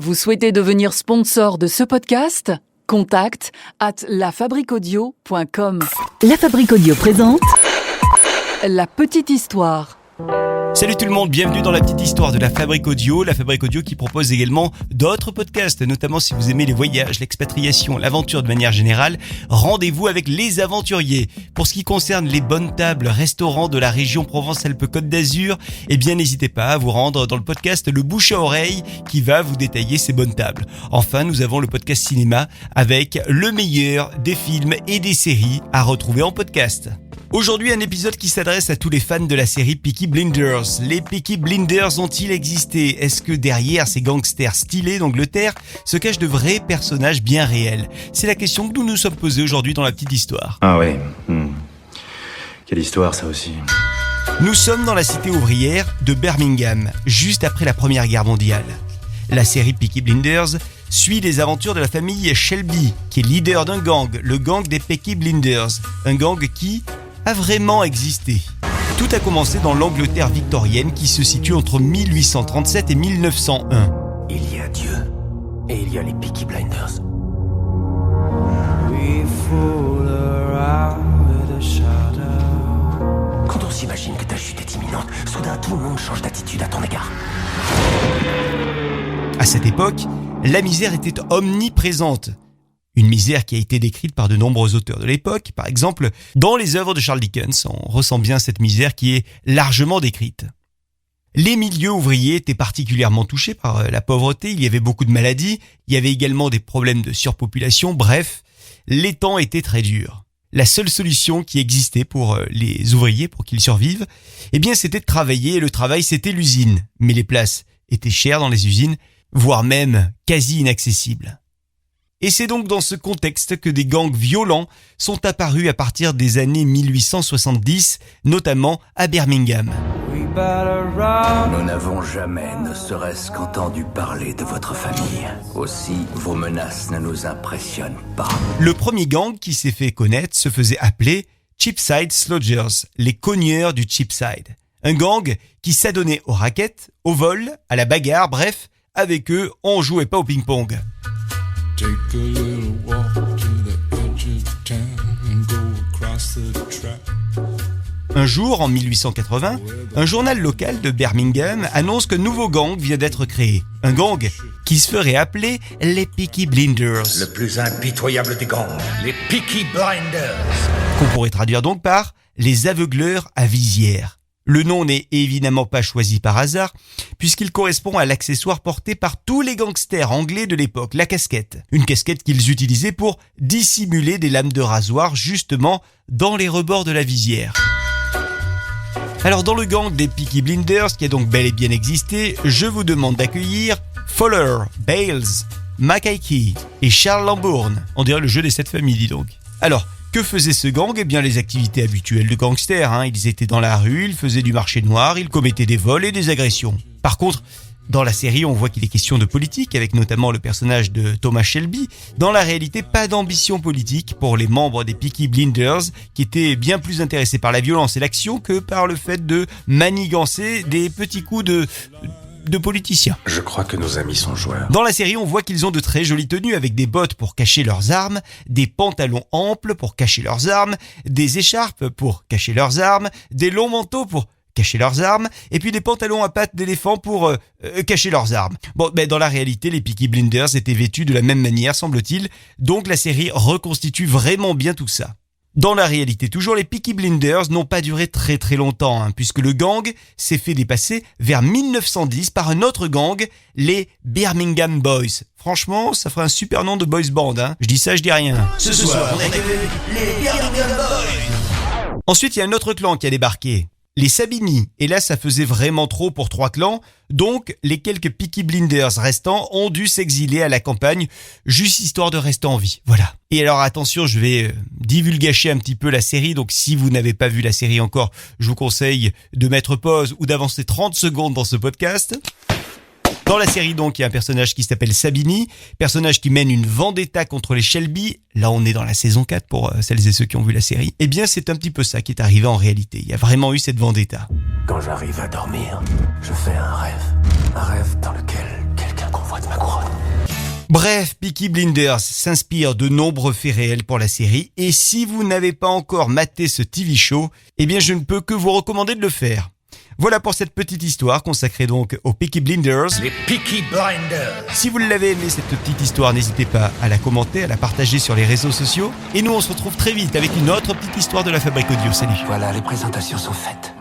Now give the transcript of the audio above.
Vous souhaitez devenir sponsor de ce podcast ? Contact @lafabriquaudio.com. La Fabrique Audio présente La petite histoire. Salut tout le monde, bienvenue dans la petite histoire de La Fabrique Audio. La Fabrique Audio qui propose également d'autres podcasts, notamment si vous aimez les voyages, l'expatriation, l'aventure de manière générale. Rendez-vous avec les aventuriers. Pour ce qui concerne les bonnes tables, restaurants de la région Provence-Alpes-Côte d'Azur, eh bien n'hésitez pas à vous rendre dans le podcast Le Bouche à Oreille qui va vous détailler ces bonnes tables. Enfin, nous avons le podcast cinéma avec le meilleur des films et des séries à retrouver en podcast. Aujourd'hui, un épisode qui s'adresse à tous les fans de la série Peaky Blinders. Les Peaky Blinders ont-ils existé ? Est-ce que derrière ces gangsters stylés d'Angleterre se cachent de vrais personnages bien réels ? C'est la question que nous nous sommes posés aujourd'hui dans la petite histoire. Ah ouais, quelle histoire ça aussi. Nous sommes dans la cité ouvrière de Birmingham, juste après la Première Guerre mondiale. La série Peaky Blinders suit les aventures de la famille Shelby, qui est leader d'un gang, le gang des Peaky Blinders. Un gang qui a vraiment existé. Tout a commencé dans l'Angleterre victorienne qui se situe entre 1837 et 1901. Il y a Dieu et il y a les Peaky Blinders. Quand on s'imagine que ta chute est imminente, soudain tout le monde change d'attitude à ton égard. À cette époque, la misère était omniprésente. Une misère qui a été décrite par de nombreux auteurs de l'époque. Par exemple, dans les œuvres de Charles Dickens, on ressent bien cette misère qui est largement décrite. Les milieux ouvriers étaient particulièrement touchés par la pauvreté, il y avait beaucoup de maladies, il y avait également des problèmes de surpopulation, bref, les temps étaient très durs. La seule solution qui existait pour les ouvriers, pour qu'ils survivent, eh bien c'était de travailler, et le travail c'était l'usine. Mais les places étaient chères dans les usines, voire même quasi inaccessibles. Et c'est donc dans ce contexte que des gangs violents sont apparus à partir des années 1870, notamment à Birmingham. Nous n'avons jamais, ne serait-ce qu'entendu parler de votre famille. Aussi, vos menaces ne nous impressionnent pas. Le premier gang qui s'est fait connaître se faisait appeler Cheapside Slodgers, les cogneurs du Cheapside. Un gang qui s'adonnait au racket, au vol, à la bagarre, bref, avec eux, on jouait pas au ping-pong. Take a little walk to the edge of town and go across the track. Un jour, en 1880, un journal local de Birmingham annonce qu'un nouveau gang vient d'être créé. Un gang qui se ferait appeler les Peaky Blinders. Le plus impitoyable des gangs, les Peaky Blinders. Qu'on pourrait traduire donc par les aveugleurs à visière. Le nom n'est évidemment pas choisi par hasard, puisqu'il correspond à l'accessoire porté par tous les gangsters anglais de l'époque, la casquette. Une casquette qu'ils utilisaient pour dissimuler des lames de rasoir, justement, dans les rebords de la visière. Alors dans le gang des Peaky Blinders, qui a donc bel et bien existé, je vous demande d'accueillir Fowler, Bales, Mackay et Charles Lambourne. On dirait le jeu des 7 familles, dis donc. Alors, que faisait ce gang ? Eh bien, les activités habituelles de gangsters. Ils étaient dans la rue, ils faisaient du marché noir, ils commettaient des vols et des agressions. Par contre, dans la série, on voit qu'il est question de politique, avec notamment le personnage de Thomas Shelby. Dans la réalité, pas d'ambition politique pour les membres des Peaky Blinders, qui étaient bien plus intéressés par la violence et l'action que par le fait de manigancer des petits coups de politiciens. Je crois que nos amis sont joueurs. Dans la série, on voit qu'ils ont de très jolies tenues avec des bottes pour cacher leurs armes, des pantalons amples pour cacher leurs armes, des écharpes pour cacher leurs armes, des longs manteaux pour cacher leurs armes, et puis des pantalons à pattes d'éléphant pour cacher leurs armes. Bon, dans la réalité, les Peaky Blinders étaient vêtus de la même manière, semble-t-il, donc la série reconstitue vraiment bien tout ça. Dans la réalité, toujours, les Peaky Blinders n'ont pas duré très très longtemps, puisque le gang s'est fait dépasser vers 1910 par un autre gang, les Birmingham Boys. Franchement, ça ferait un super nom de boys band, Je dis ça, je dis rien. Ce soir, on accueille les Birmingham Boys. Ensuite, il y a un autre clan qui a débarqué. Les Sabini, et là ça faisait vraiment trop pour 3 clans, donc les quelques Peaky Blinders restants ont dû s'exiler à la campagne, juste histoire de rester en vie, voilà. Et alors attention, je vais divulgacher un petit peu la série, donc si vous n'avez pas vu la série encore, je vous conseille de mettre pause ou d'avancer 30 secondes dans ce podcast. Dans la série, donc, il y a un personnage qui s'appelle Sabini, personnage qui mène une vendetta contre les Shelby. Là, on est dans la saison 4 pour celles et ceux qui ont vu la série. Eh bien, c'est un petit peu ça qui est arrivé en réalité. Il y a vraiment eu cette vendetta. Quand j'arrive à dormir, je fais un rêve dans lequel quelqu'un convoite ma couronne. Bref, Peaky Blinders s'inspire de nombreux faits réels pour la série et si vous n'avez pas encore maté ce TV show, eh bien je ne peux que vous recommander de le faire. Voilà pour cette petite histoire consacrée donc aux Peaky Blinders. Les Peaky Blinders. Si vous l'avez aimé cette petite histoire, n'hésitez pas à la commenter, à la partager sur les réseaux sociaux. Et nous on se retrouve très vite avec une autre petite histoire de la Fabrique Audio. Salut. Voilà, les présentations sont faites.